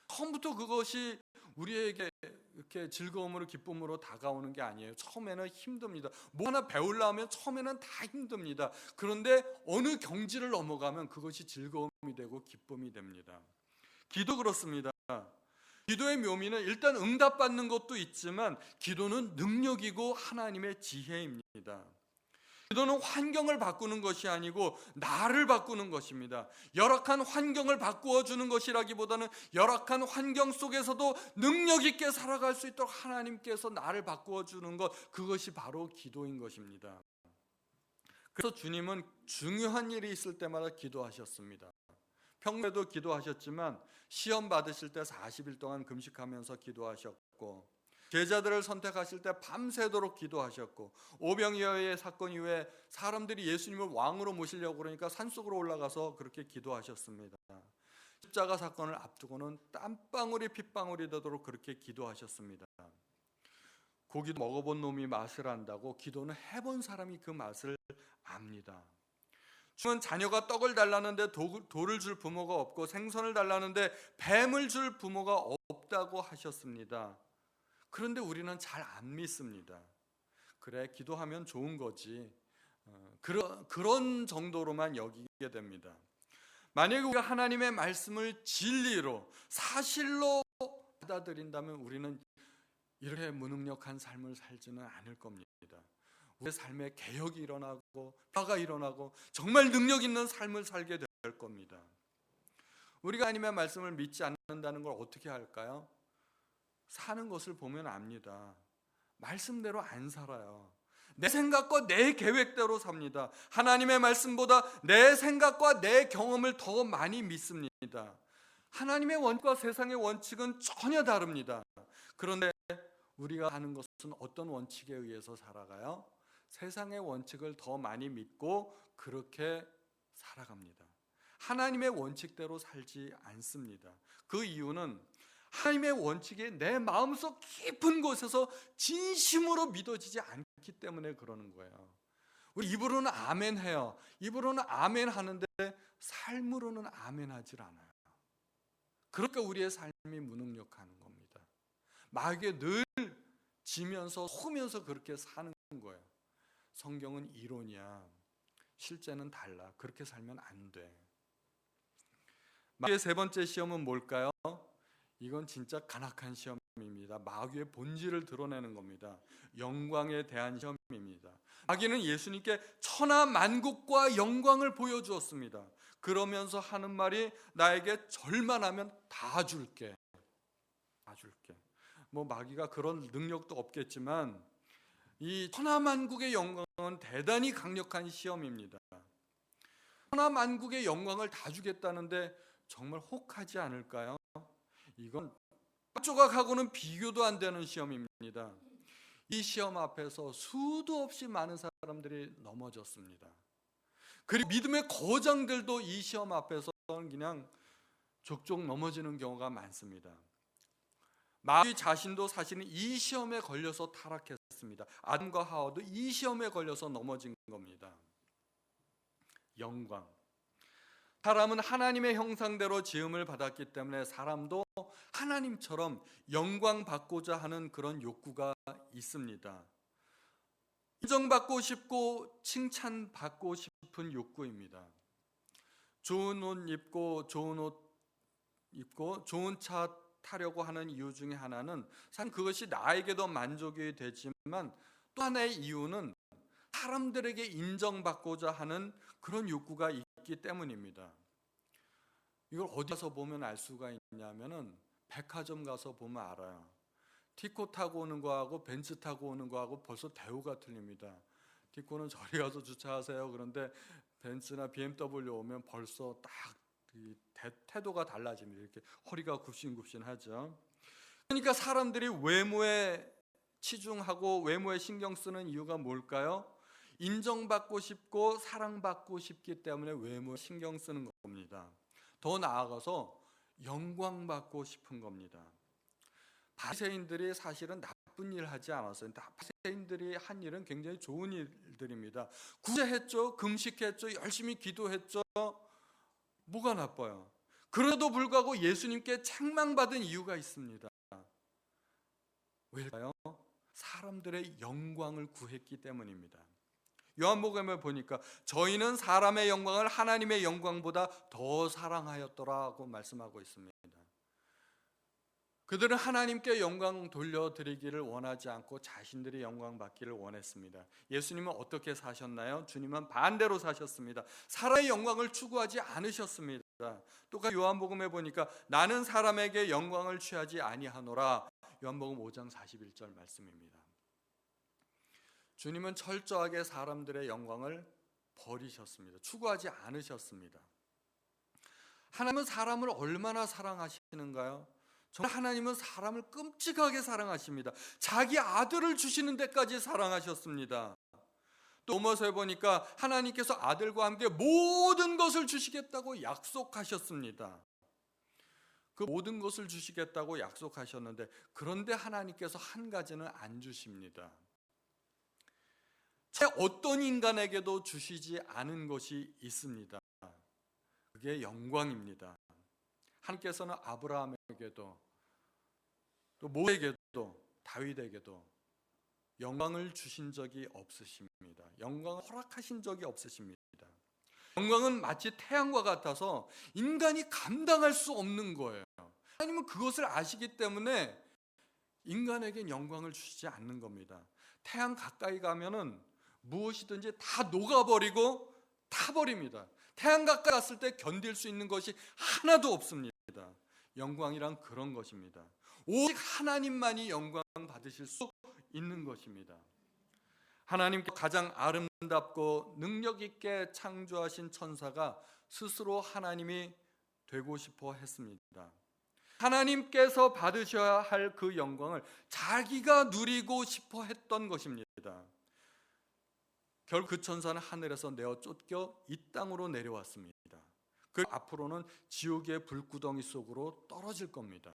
처음부터 그것이 우리에게 이렇게 즐거움으로 기쁨으로 다가오는 게 아니에요. 처음에는 힘듭니다. 뭐 하나 배우려면 처음에는 다 힘듭니다. 그런데 어느 경지를 넘어가면 그것이 즐거움이 되고 기쁨이 됩니다. 기도 그렇습니다. 기도의 묘미는 일단 응답받는 것도 있지만 기도는 능력이고 하나님의 지혜입니다. 기도는 환경을 바꾸는 것이 아니고 나를 바꾸는 것입니다. 열악한 환경을 바꾸어 주는 것이라기보다는 열악한 환경 속에서도 능력 있게 살아갈 수 있도록 하나님께서 나를 바꾸어 주는 것, 그것이 바로 기도인 것입니다. 그래서 주님은 중요한 일이 있을 때마다 기도하셨습니다. 평소에도 기도하셨지만 시험 받으실 때 40일 동안 금식하면서 기도하셨고, 제자들을 선택하실 때 밤새도록 기도하셨고, 오병이어의 사건 이후에 사람들이 예수님을 왕으로 모시려고 그러니까 산속으로 올라가서 그렇게 기도하셨습니다. 십자가 사건을 앞두고는 땀방울이 핏방울이 되도록 그렇게 기도하셨습니다. 고기도 먹어본 놈이 맛을 안다고 기도는 해본 사람이 그 맛을 압니다. 주님은 자녀가 떡을 달라는데 돌을 줄 부모가 없고 생선을 달라는데 뱀을 줄 부모가 없다고 하셨습니다. 그런데 우리는 잘 안 믿습니다. 그래, 기도하면 좋은 거지. 그런 정도로만 여기게 됩니다. 만약에 우리가 하나님의 말씀을 진리로 사실로 받아들인다면 우리는 이렇게 무능력한 삶을 살지는 않을 겁니다. 우리의 삶에 개혁이 일어나고 변화가 일어나고 정말 능력 있는 삶을 살게 될 겁니다. 우리가 하나님의 말씀을 믿지 않는다는 걸 어떻게 할까요? 사는 것을 보면 압니다. 말씀대로 안 살아요. 내 생각과 내 계획대로 삽니다. 하나님의 말씀보다 내 생각과 내 경험을 더 많이 믿습니다. 하나님의 원칙과 세상의 원칙은 전혀 다릅니다. 그런데 우리가 하는 것은 어떤 원칙에 의해서 살아가요? 세상의 원칙을 더 많이 믿고 그렇게 살아갑니다. 하나님의 원칙대로 살지 않습니다. 그 이유는 하나님의 원칙이 내 마음속 깊은 곳에서 진심으로 믿어지지 않기 때문에 그러는 거예요. 우리 입으로는 아멘 해요. 입으로는 아멘 하는데 삶으로는 아멘 하질 않아요. 그러니까 우리의 삶이 무능력한 겁니다. 마귀에 늘 지면서 속으면서 그렇게 사는 거예요. 성경은 이론이야. 실제는 달라. 그렇게 살면 안 돼. 마귀의 세 번째 시험은 뭘까요? 이건 진짜 간악한 시험입니다. 마귀의 본질을 드러내는 겁니다. 영광에 대한 시험입니다. 마귀는 예수님께 천하만국과 영광을 보여주었습니다. 그러면서 하는 말이 나에게 절만 하면 다 줄게. 다 줄게. 뭐 마귀가 그런 능력도 없겠지만 이 천하만국의 영광은 대단히 강력한 시험입니다. 천하만국의 영광을 다 주겠다는데 정말 혹하지 않을까요? 이건 조각하고는 비교도 안 되는 시험입니다. 이 시험 앞에서 수도 없이 많은 사람들이 넘어졌습니다. 그리고 믿음의 거장들도 이 시험 앞에서는 그냥 족족 넘어지는 경우가 많습니다. 마귀 자신도 사실은 이 시험에 걸려서 타락했습니다. 아담과 하와도 이 시험에 걸려서 넘어진 겁니다. 영광. 사람은 하나님의 형상대로 지음을 받았기 때문에 사람도 하나님처럼 영광 받고자 하는 그런 욕구가 있습니다. 인정받고 싶고 칭찬받고 싶은 욕구입니다. 좋은 옷 입고 좋은 차 타려고 하는 이유 중에 하나는 사실 그것이 나에게도 만족이 되지만 또 하나의 이유는 사람들에게 인정받고자 하는 그런 욕구가 있기 때문입니다. 이걸 어디 가서 보면 알 수가 있냐면은 백화점 가서 보면 알아요. 티코 타고 오는 거하고 벤츠 타고 오는 거하고 벌써 대우가 틀립니다. 티코는 저리 가서 주차하세요. 그런데 벤츠나 BMW 오면 벌써 딱 태도가 달라집니다. 이렇게 허리가 굽신굽신하죠. 그러니까 사람들이 외모에 치중하고 외모에 신경 쓰는 이유가 뭘까요? 인정받고 싶고 사랑받고 싶기 때문에 외모에 신경 쓰는 겁니다. 더 나아가서 영광받고 싶은 겁니다. 바리새인들이 사실은 나쁜 일 하지 않았어요. 바리새인들이 한 일은 굉장히 좋은 일들입니다. 구제했죠, 금식했죠, 열심히 기도했죠. 뭐가 나빠요? 그래도 불구하고 예수님께 책망받은 이유가 있습니다. 왜일까요? 사람들의 영광을 구했기 때문입니다. 요한복음에 보니까 저희는 사람의 영광을 하나님의 영광보다 더 사랑하였더라고 말씀하고 있습니다. 그들은 하나님께 영광 돌려드리기를 원하지 않고 자신들이 영광 받기를 원했습니다. 예수님은 어떻게 사셨나요? 주님은 반대로 사셨습니다. 사람의 영광을 추구하지 않으셨습니다. 똑같이 요한복음에 보니까 나는 사람에게 영광을 취하지 아니하노라. 요한복음 5장 41절 말씀입니다. 주님은 철저하게 사람들의 영광을 버리셨습니다. 추구하지 않으셨습니다. 하나님은 사람을 얼마나 사랑하시는가요? 정말 하나님은 사람을 끔찍하게 사랑하십니다. 자기 아들을 주시는 데까지 사랑하셨습니다. 또 로마서에 보니까 하나님께서 아들과 함께 모든 것을 주시겠다고 약속하셨습니다. 그 모든 것을 주시겠다고 약속하셨는데 그런데 하나님께서 한 가지는 안 주십니다. 어떤 인간에게도 주시지 않은 것이 있습니다. 그게 영광입니다. 하나님께서는 아브라함에게도 또 모세에게도 다윗에게도 영광을 주신 적이 없으십니다. 영광을 허락하신 적이 없으십니다. 영광은 마치 태양과 같아서 인간이 감당할 수 없는 거예요. 하나님은 그것을 아시기 때문에 인간에겐 영광을 주시지 않는 겁니다. 태양 가까이 가면은 무엇이든지 다 녹아버리고 타버립니다. 태양 가까이 갔을 때 견딜 수 있는 것이 하나도 없습니다. 영광이란 그런 것입니다. 오직 하나님만이 영광 받으실 수 있는 것입니다. 하나님께 가장 아름답고 능력 있게 창조하신 천사가 스스로 하나님이 되고 싶어 했습니다. 하나님께서 받으셔야 할 그 영광을 자기가 누리고 싶어 했던 것입니다. 결국 그 천사는 하늘에서 내어 쫓겨 이 땅으로 내려왔습니다. 그 앞으로는 지옥의 불구덩이 속으로 떨어질 겁니다.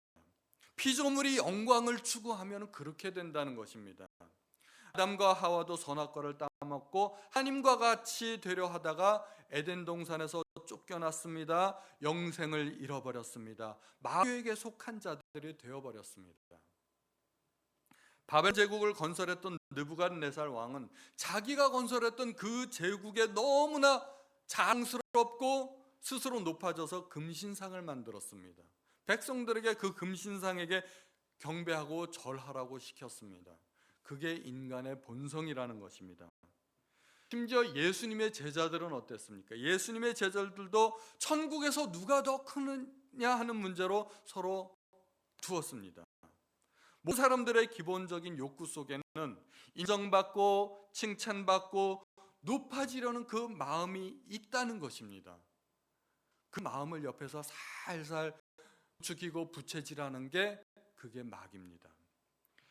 피조물이 영광을 추구하면 그렇게 된다는 것입니다. 아담과 하와도 선악과를 따먹고 하나님과 같이 되려 하다가 에덴 동산에서 쫓겨났습니다. 영생을 잃어버렸습니다. 마귀에게 속한 자들이 되어버렸습니다. 바벨 제국을 건설했던 느부갓네살 왕은 자기가 건설했던 그 제국에 너무나 자랑스럽고 스스로 높아져서 금신상을 만들었습니다. 백성들에게 그 금신상에게 경배하고 절하라고 시켰습니다. 그게 인간의 본성이라는 것입니다. 심지어 예수님의 제자들은 어땠습니까? 예수님의 제자들도 천국에서 누가 더 크느냐 하는 문제로 서로 두었습니다. 모든 사람들의 기본적인 욕구 속에는 인정받고 칭찬받고 높아지려는 그 마음이 있다는 것입니다. 그 마음을 옆에서 살살 부추기고 부채질하는 게 그게 마귀입니다.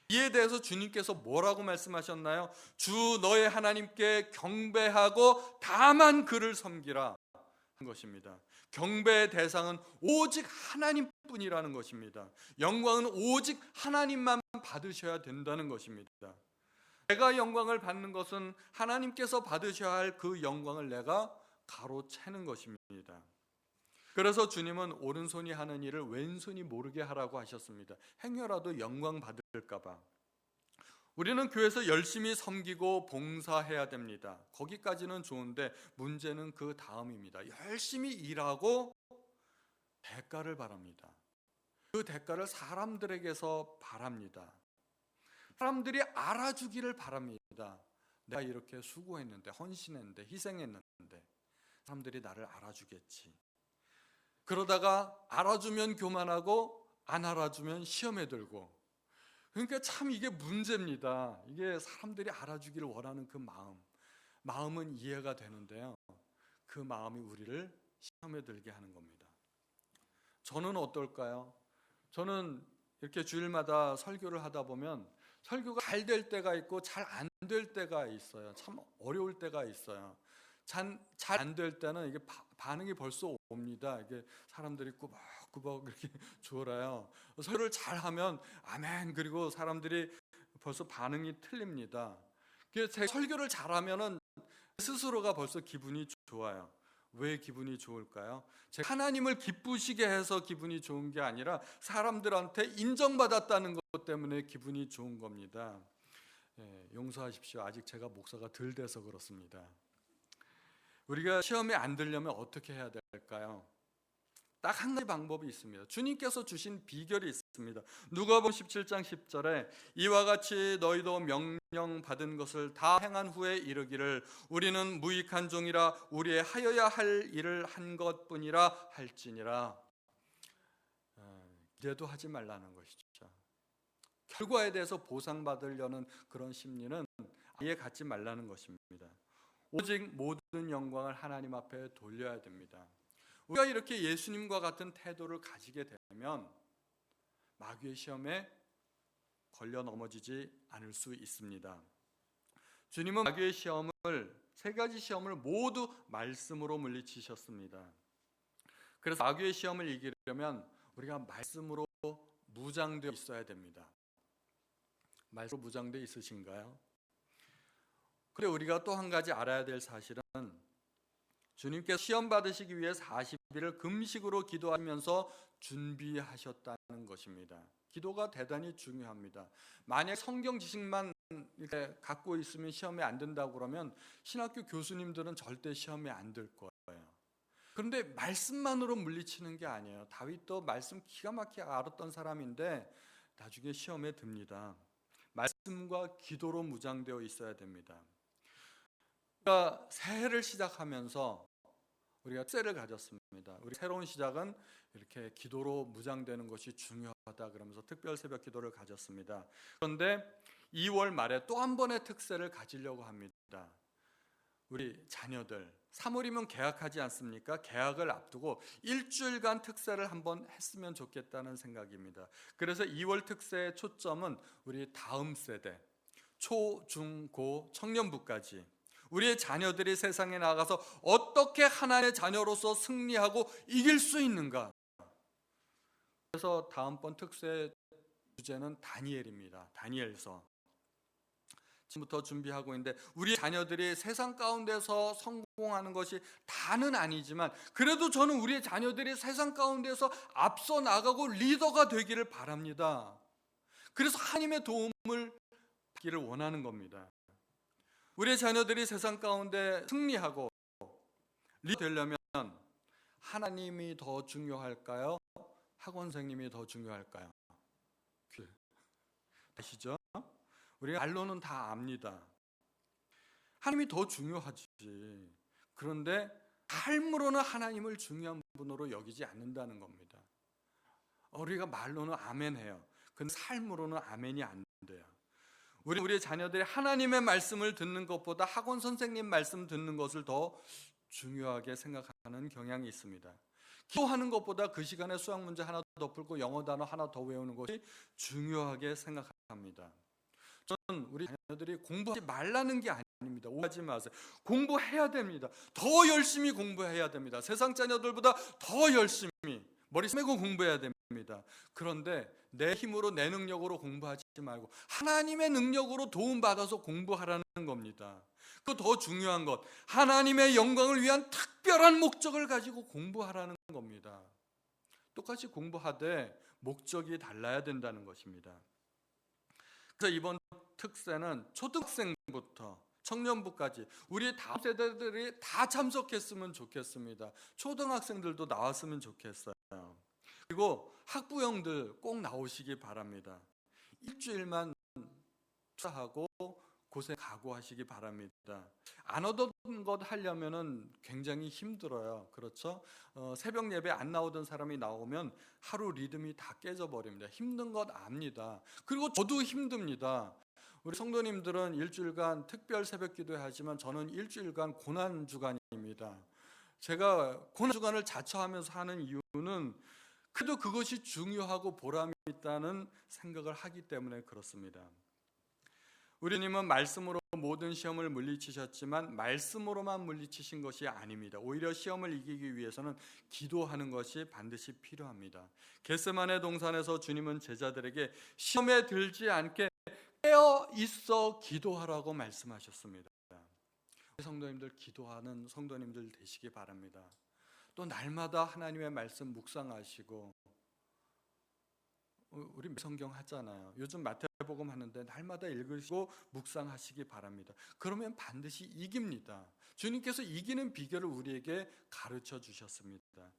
이에 대해서 주님께서 뭐라고 말씀하셨나요? 주 너의 하나님께 경배하고 다만 그를 섬기라 한 것입니다. 경배의 대상은 오직 하나님뿐이라는 것입니다. 영광은 오직 하나님만 받으셔야 된다는 것입니다. 내가 영광을 받는 것은 하나님께서 받으셔야 할 그 영광을 내가 가로채는 것입니다. 그래서 주님은 오른손이 하는 일을 왼손이 모르게 하라고 하셨습니다. 행여라도 영광 받을까 봐. 우리는 교회에서 열심히 섬기고 봉사해야 됩니다. 거기까지는 좋은데 문제는 그 다음입니다. 열심히 일하고 대가를 바랍니다. 그 대가를 사람들에게서 바랍니다. 사람들이 알아주기를 바랍니다. 내가 이렇게 수고했는데, 헌신했는데, 희생했는데 사람들이 나를 알아주겠지. 그러다가 알아주면 교만하고 안 알아주면 시험에 들고, 그러니까 참 이게 문제입니다. 이게 사람들이 알아주기를 원하는 그 마음은 이해가 되는데요, 그 마음이 우리를 시험에 들게 하는 겁니다. 저는 어떨까요? 저는 이렇게 주일마다 설교를 하다 보면 설교가 잘 될 때가 있고 잘 안 될 때가 있어요. 참 어려울 때가 있어요. 잘 안 될 때는 이게 반응이 벌써 옵니다. 이게 사람들이 꾸벅꾸벅 이렇게 졸아요. 설교를 잘하면 아멘, 그리고 사람들이 벌써 반응이 틀립니다. 제 설교를 잘하면은 스스로가 벌써 기분이 좋아요. 왜 기분이 좋을까요? 제가 하나님을 기쁘시게 해서 기분이 좋은 게 아니라 사람들한테 인정받았다는 것 때문에 기분이 좋은 겁니다. 용서하십시오. 아직 제가 목사가 덜 돼서 그렇습니다. 우리가 시험에 안 들려면 어떻게 해야 될까요? 딱 한 가지 방법이 있습니다. 주님께서 주신 비결이 있습니다. 누가복음 17장 10절에 이와 같이 너희도 명령 받은 것을 다 행한 후에 이르기를 우리는 무익한 종이라 우리의 하여야 할 일을 한 것뿐이라 할지니라. 기대도 하지 말라는 것이죠. 결과에 대해서 보상받으려는 그런 심리는 아예 갖지 말라는 것입니다. 오직 모든 영광을 하나님 앞에 돌려야 됩니다. 우리가 이렇게 예수님과 같은 태도를 가지게 되면 마귀의 시험에 걸려 넘어지지 않을 수 있습니다. 주님은 마귀의 시험을, 세 가지 시험을 모두 말씀으로 물리치셨습니다. 그래서 마귀의 시험을 이기려면 우리가 말씀으로 무장되어 있어야 됩니다. 말씀으로 무장되어 있으신가요? 그런데 우리가 또 한 가지 알아야 될 사실은 주님께서 시험 받으시기 위해 40일을 금식으로 기도하면서 준비하셨다는 것입니다. 기도가 대단히 중요합니다. 만약 성경 지식만 이렇게 갖고 있으면 시험에 안 든다고 그러면 신학교 교수님들은 절대 시험에 안 들 거예요. 그런데 말씀만으로 물리치는 게 아니에요. 다윗도 말씀 기가 막히게 알았던 사람인데 나중에 시험에 듭니다. 말씀과 기도로 무장되어 있어야 됩니다. 우리가 새해를 시작하면서 우리가 특세를 가졌습니다. 우리 새로운 시작은 이렇게 기도로 무장되는 것이 중요하다 그러면서 특별 새벽 기도를 가졌습니다. 그런데 2월 말에 또 한 번의 특세를 가지려고 합니다. 우리 자녀들 3월이면 개학하지 않습니까? 개학을 앞두고 일주일간 특세를 한번 했으면 좋겠다는 생각입니다. 그래서 2월 특세의 초점은 우리 다음 세대 초, 중, 고, 청년부까지 우리의 자녀들이 세상에 나가서 어떻게 하나님의 자녀로서 승리하고 이길 수 있는가. 그래서 다음번 특세 주제는 다니엘입니다. 다니엘서. 지금부터 준비하고 있는데 우리 자녀들이 세상 가운데서 성공하는 것이 다는 아니지만 그래도 저는 우리의 자녀들이 세상 가운데서 앞서 나가고 리더가 되기를 바랍니다. 그래서 하나님의 도움을 받기를 원하는 겁니다. 우리의 자녀들이 세상 가운데 승리하고 리더 되려면 하나님이 더 중요할까요? 학원 선생님이 더 중요할까요? 아시죠? 우리가 말로는 다 압니다. 하나님이 더 중요하지. 그런데 삶으로는 하나님을 중요한 분으로 여기지 않는다는 겁니다. 우리가 말로는 아멘해요. 근데 삶으로는 아멘이 안 돼요. 우리의 자녀들이 하나님의 말씀을 듣는 것보다 학원 선생님 말씀 듣는 것을 더 중요하게 생각하는 경향이 있습니다. 기도하는 것보다 그 시간에 수학 문제 하나 더 풀고 영어 단어 하나 더 외우는 것이 중요하게 생각합니다. 저는 우리 자녀들이 공부하지 말라는 게 아닙니다. 오해하지 마세요. 공부해야 됩니다. 더 열심히 공부해야 됩니다. 세상 자녀들보다 더 열심히 머리 쓰고 공부해야 됩니다. 그런데 내 힘으로 내 능력으로 공부하지 말고 하나님의 능력으로 도움받아서 공부하라는 겁니다. 그 더 중요한 것, 하나님의 영광을 위한 특별한 목적을 가지고 공부하라는 겁니다. 똑같이 공부하되 목적이 달라야 된다는 것입니다. 그래서 이번 특세는 초등학생부터 청년부까지 우리 다음 세대들이 다 참석했으면 좋겠습니다. 초등학생들도 나왔으면 좋겠어요. 그리고 학부형들 꼭 나오시기 바랍니다. 일주일만 투자하고 고생 각오하시기 바랍니다. 안 얻은 것 하려면은 굉장히 힘들어요. 그렇죠? 새벽 예배 안 나오던 사람이 나오면 하루 리듬이 다 깨져버립니다. 힘든 것 압니다. 그리고 저도 힘듭니다. 우리 성도님들은 일주일간 특별 새벽 기도회 하지만 저는 일주일간 고난 주간입니다. 제가 고난 주간을 자처하면서 하는 이유는 그래도 그것이 중요하고 보람이 있다는 생각을 하기 때문에 그렇습니다. 우리님은 말씀으로 모든 시험을 물리치셨지만 말씀으로만 물리치신 것이 아닙니다. 오히려 시험을 이기기 위해서는 기도하는 것이 반드시 필요합니다. 겟세마네 동산에서 주님은 제자들에게 시험에 들지 않게 깨어 있어 기도하라고 말씀하셨습니다. 성도님들 기도하는 성도님들 되시기 바랍니다. 또 날마다 하나님의 말씀 묵상하시고 우리 성경 하잖아요. 요즘 마태복음 하는데 날마다 읽으시고 묵상하시기 바랍니다. 그러면 반드시 이깁니다. 주님께서 이기는 비결을 우리에게 가르쳐 주셨습니다.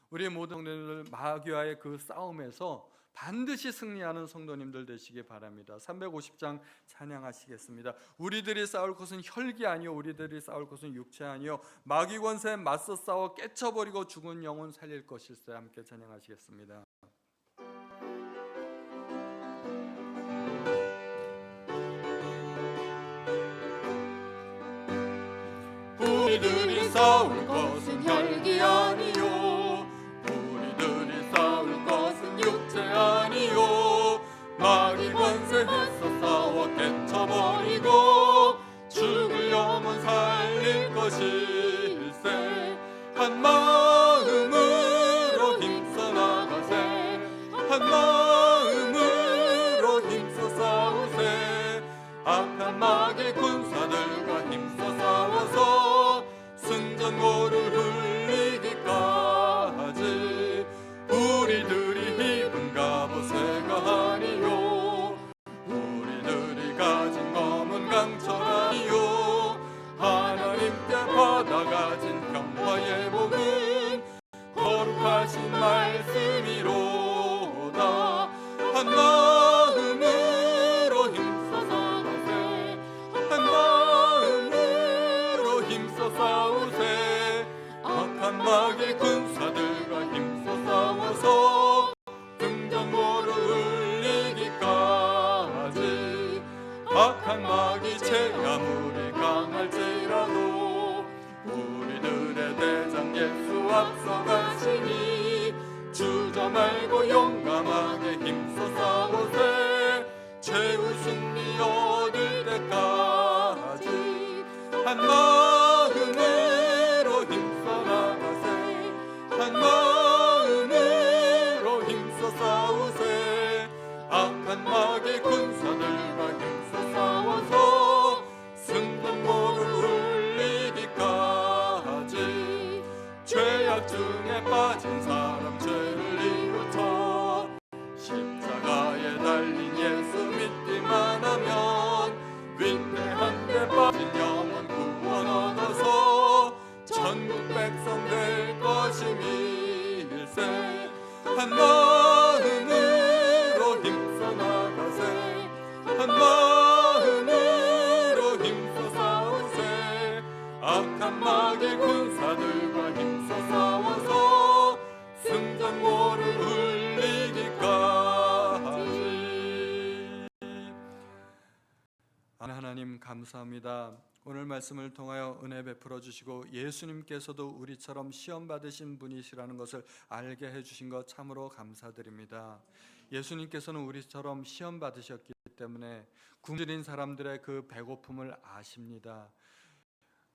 우리 모든 성도님들 마귀와의 그 싸움에서 반드시 승리하는 성도님들 되시기 바랍니다. 350장 찬양하시겠습니다. 우리들이 싸울 것은 혈기 아니요 우리들이 싸울 것은 육체 아니요 마귀 권세에 맞서 싸워 깨쳐버리고 죽은 영혼 살릴 것일세. 함께 찬양하시겠습니다. 우리들이 싸울 것은 혈기 아니요 우리들이 싸울 것은 육체 아니요 마귀 권세에서 싸워 깨쳐버리고 죽을 영혼 살릴 것일세. 한 마음으로 힘써 나가세. 한 마음으로 힘써 싸우세. 악한 마귀 군사들과 힘써 싸워서 승전고를 흘리기 악한 마귀 죄 아무리 강할지라도 우리들의 대장 예수 앞서가시니 주저 말고 용감하게 힘써 싸우세 최후 승리 얻을 때까지 한 마음으로 힘써 나가세 한 마음으로 힘써 싸우세 악한 마귀 군사들과 힘써 싸워서 승전모를 울리기까지 죄악 중에 빠진 사람 죄를 이루쳐 십자가에 달린 예수 믿기만 하면 위대한 데 빠진 영혼 구원 얻어서 천국 백성 될 것임일세 한 마음으로 힘써 나가세 한 마음으로 힘써 싸우세 악한 마귀 군사들과 힘써 싸워서 승전모를 울리기까지. 하나님 감사합니다. 오늘 말씀을 통하여 은혜 베풀어 주시고 예수님께서도 우리처럼 시험 받으신 분이시라는 것을 알게 해주신 것 참으로 감사드립니다. 예수님께서는 우리처럼 시험 받으셨기 때문에 굶주린 사람들의 그 배고픔을 아십니다.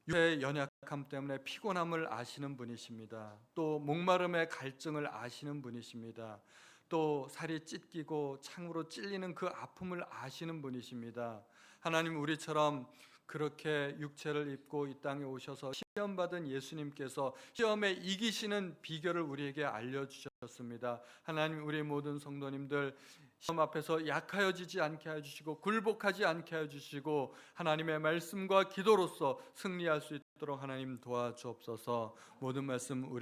육체의 연약함 때문에 피곤함을 아시는 분이십니다. 또 목마름의 갈증을 아시는 분이십니다. 또 살이 찢기고 창으로 찔리는 그 아픔을 아시는 분이십니다. 하나님, 우리처럼 그렇게 육체를 입고 이 땅에 오셔서 시험받은 예수님께서 시험에 이기시는 비결을 우리에게 알려주셨습니다. 하나님, 우리 모든 성도님들 시험 앞에서 약하여지지 않게 해주시고 굴복하지 않게 해주시고 하나님의 말씀과 기도로서 승리할 수 있도록 하나님 도와주옵소서. 모든 말씀 우리